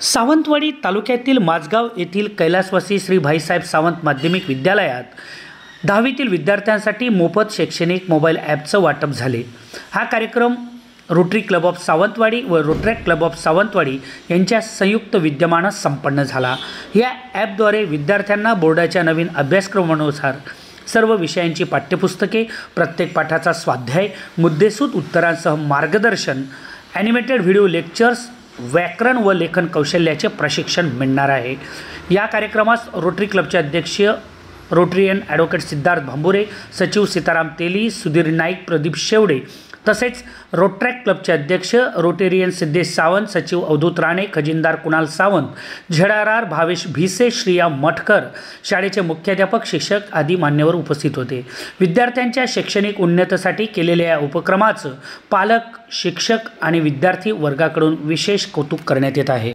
सावंतवाडी तालुक्यातील माझगाव येथील कैलासवासी श्री भाईसाहेब सावंत माध्यमिक विद्यालयात 10वीतील विद्यार्थ्यांसाठी मोफत शैक्षणिक मोबाईल ॲपचं वाटप झाले। हा कार्यक्रम रोटरी क्लब ऑफ सावंतवाडी व रोटरॅक्ट क्लब ऑफ सावंतवाडी यांच्या संयुक्त विद्यमाने संपन्न झाला। या ॲपद्वारे विद्यार्थ्यांना बोर्डाच्या नवीन अभ्यासक्रमानुसार सर्व विषयांची पाठ्यपुस्तके, प्रत्येक पाठाचा स्वाध्याय, मुद्देसूद उत्तरांसह मार्गदर्शन, ॲनिमेटेड व्हिडिओ लेक्चर्स, व्याकरण व लेखन कौशल्याचे प्रशिक्षण मिळणार आहे। या कार्यक्रमास रोटरी क्लबचे अध्यक्ष रोटरियन ॲडव्होकेट सिद्धार्थ भांबुरे, सचिव सीताराम तेली, सुधीर नाईक, प्रदीप शेवडे तसेच रोटरॅक्ट क्लबचे अध्यक्ष रोटेरियन सिद्धेश सावंत, सचिव अवधूत राणे, खजिनदार कुणाल सावंत, झेडारार भावेश भिसे, श्रिया मठकर, शाळेचे मुख्याध्यापक, शिक्षक आदी मान्यवर उपस्थित होते। विद्यार्थ्यांच्या शैक्षणिक उन्नतीसाठी केलेल्या या उपक्रमाचं पालक, शिक्षक आणि विद्यार्थी वर्गाकडून विशेष कौतुक करण्यात येत आहे।